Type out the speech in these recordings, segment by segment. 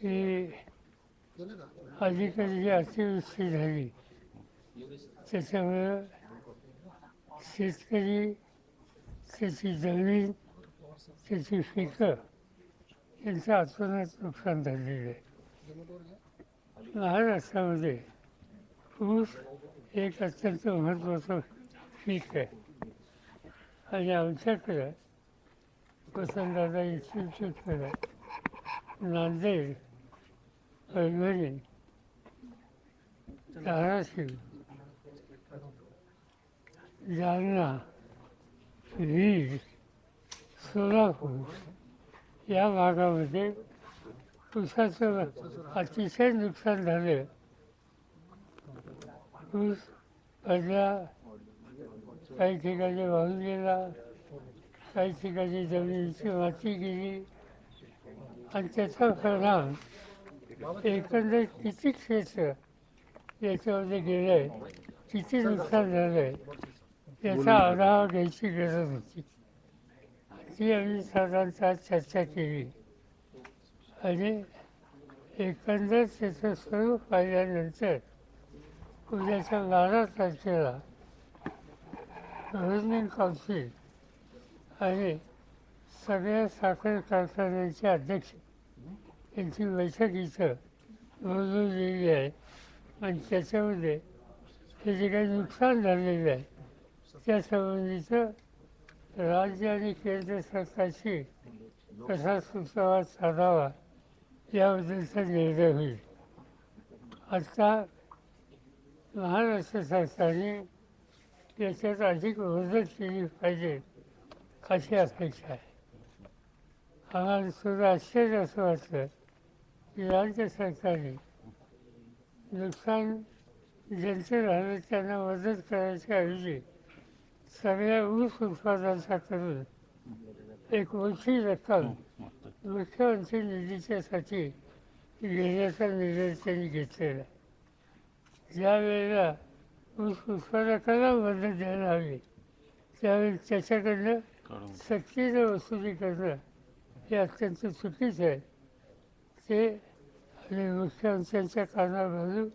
की अलीकडे जी अतिवृष्टी झाली त्याच्यामुळं शेतकरी त्याची जमीन त्याची पिकं यांचं अतोनात नुकसान झालेलं आहे. महाराष्ट्रामध्ये ऊस एक अत्यंत महत्त्वाचं पीक आहे आणि आमच्याकडं वसंतदादा इन्स्टिट्यूटकडं नांदेड, परभणी, धाराशिव, जालना, बीड, सोलापूर या भागामध्ये ऊसाचं अतिशय नुकसान झालं. ऊस पडला, काही ठिकाणी वाहून गेला, काही ठिकाणी जमिनीची माती गेली आणि त्याचा परिणाम एकंदर किती क्षेत्र याच्यामध्ये गेलं आहे, किती नुकसान झालं आहे याचा आढावा घ्यायची गरज होती. ती आम्ही साधारणतः चर्चा केली आणि एकंदर त्याचं स्वरूप पाहिल्यानंतर उद्याच्या 12 तारखेला गव्हर्निंग काउन्सिल आणि सगळ्या साखर कारखान्यांचे अध्यक्ष यांची बैठक इथं बोलवलेली आहे आणि त्याच्यामध्ये हे जे काही नुकसान झालेलं आहे त्यासंबंधीचं राज्य आणि केंद्र सरकारशी कसा सुसंवाद साधावा याबद्दलचा निर्णय होईल. आता महाराष्ट्र सरकारने याच्यात अधिक मदत केली पाहिजे अशी अपेक्षा आहे. आम्हाला सुद्धा आश्चर्य असं वाटतं की राज्य सरकारने नुकसान ज्यांचं झालं त्यांना मदत करायच्या ऐवजी सगळ्या ऊस उत्पादनाकरून एक मोठी रक्कम मुख्यमंत्री निधीच्यासाठी घेण्याचा निर्णय त्यांनी घेतलेला. ज्या वेळेला ऊस उत्पादकाला मदत द्यायला हवी त्यावेळी त्याच्याकडनं सक्तीनं वसुली करणं हे अत्यंत चुकीचं आहे. ते आणि मुख्यमंत्र्यांच्या कानावर घालून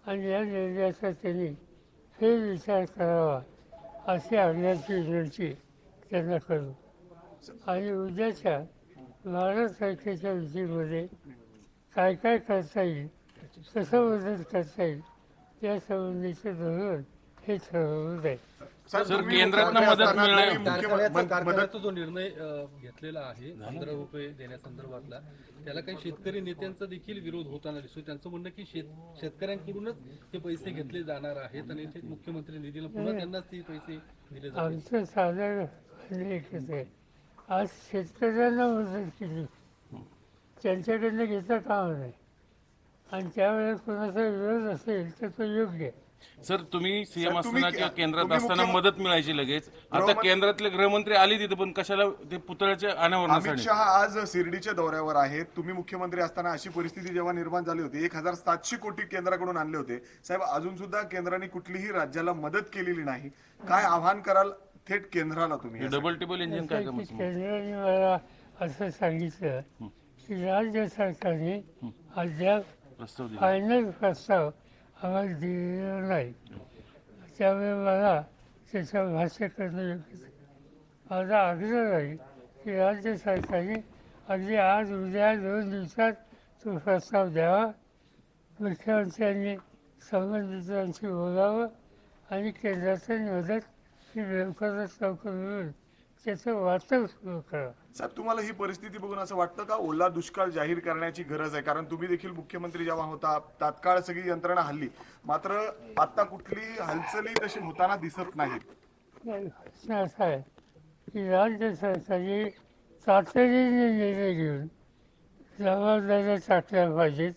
आणि या निर्णयाचा त्यांनी फेरविचार करावा अशी आग्रहाची विनंती त्यांना करू. आणि उद्याच्या 12 तारखेच्या मिटिंगमध्ये काय काय करता येईल, कसं मदत करता येईल यासंबंधीचं धोरण हे ठरवलं जाईल. सर केंद्रातनं मदत मिळणार कारखान्याचा जो निर्णय घेतलेला आहे 15 रुपये देण्यासंदर्भातला त्याला काही शेतकरी नेत्यांचा देखील विरोध होताना दिसतो. त्यांचं म्हणणं की शेतकऱ्यांकडूनच हे पैसे घेतले जाणार आहेत आणि ते मुख्यमंत्री निधीला पुन्हा त्यांनाच ते पैसे दिले जातात. आमचं साधारण एकच आहे, आज शेतकऱ्यांना मदत केली त्यांच्याकडनं घेता कामा नाही आणि त्यावेळेस कोणाचा विरोध असेल तर तो योग्य आहे. सर तुम्ही सीएम असताना किंवा केंद्रात असताना मदत मिळायची लगेच. आता केंद्रातले गृहमंत्री आले तिथे पण कशाला ते पुतळ्याच्या अनावरणासाठी. अमित शहा आज शिर्डीच्या दौऱ्यावर आहेत. तुम्ही मुख्यमंत्री असताना अशी परिस्थिती जेव्हा निर्माण झाली होती 1700 कोटी केंद्राकडून आणले होते. साहेब अजून सुद्धा केंद्राने कुठलीही राज्याला मदत केलेली नाही. काय आव्हान कराल थेट केंद्राला तुम्ही? डबल टिबल इंजिन काय केंद्राने मला असं सांगितलं की राज्य सरकारने अद्याप फायनल प्रस्ताव आम्हाला दिलेला नाही, त्यामुळे मला त्याच्यावर भाष्य करणं योग्य नाही. माझा आग्रह राहील की राज्य सरकारने अगदी आज उद्या 2 दिवसात तो प्रस्ताव द्यावा. मुख्यमंत्र्यांनी संबंधितांशी बोलावं आणि केंद्राची मदत ही लवकरात लवकर मिळून त्याचं वाटप सुरू करा. साहेब तुम्हाला ही परिस्थिती बघून असं वाटतं का ओला दुष्काळ जाहीर करण्याची गरज आहे? कारण तुम्ही देखील मुख्यमंत्री जेव्हा होता तात्काळ सगळी यंत्रणा हल्ली, मात्र आता कुठली हालचाली तशी होताना दिसत नाहीत. प्रश्न असा आहे की राज्य सरकारने तातडीने निर्णय घेऊन जबाबदाऱ्या टाकल्या पाहिजेत.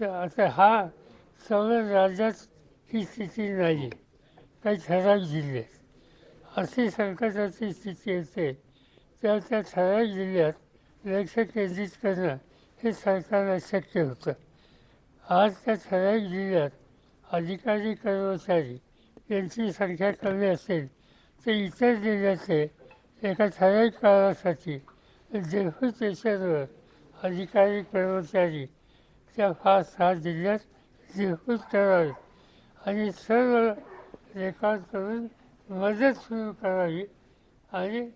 आता हा सगळ्या राज्यात ही स्थिती नाही, काही ठराविक जिल्ह्यात अशी संकटाची स्थिती असते त्या ठराविक जिल्ह्यात लक्ष केंद्रित करणं हे सरकारला शक्य होतं. आज त्या ठराविक जिल्ह्यात अधिकारी कर्मचारी यांची संख्या कमी असेल तर इतर जिल्ह्याचे एका ठराविक काळासाठी डेप्युटेशनवर अधिकारी कर्मचारी त्या 5-6 जिल्ह्यात निघून करावेत आणि सर्व रेकॉर्ड करून मदत सुरू करावी आणि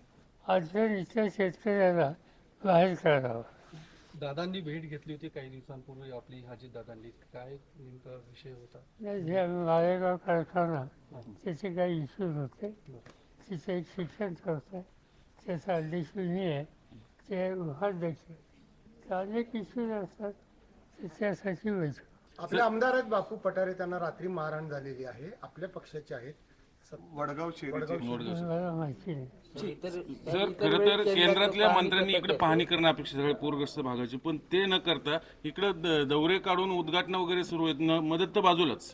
अडचणीच्या शेतकऱ्याला बाहेर काढावं. दादांनी भेट घेतली होती काही दिवसांपूर्वी आपली अजित दादांनी, काय नेमका विषय होता? जे मालेगाव कारखाना त्याचे काही इश्यूज होते. तिथे एक शिक्षण संस्था आहे, त्याचा अध्यक्ष मी आहे, ते उपाध्यक्ष आहे. तर अनेक इश्यूज असतात, तर त्यासाठी बैठक. आपले आमदार आहेत बापू पठारे, त्यांना रात्री मारहाण झालेली आहे, आपल्या पक्षाचे आहेत. वडगाव शेरीचे मला माहिती नाही. सर खरं तर केंद्रातल्या मंत्र्यांनी इकडे पाहणी करणं अपेक्षित आहे पूरग्रस्त भागाची, पण ते न करता इकडे दौरे काढून उद्घाटन वगैरे सुरू आहेत, मदत तर बाजूलाच.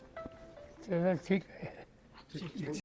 चला ठीक आहे.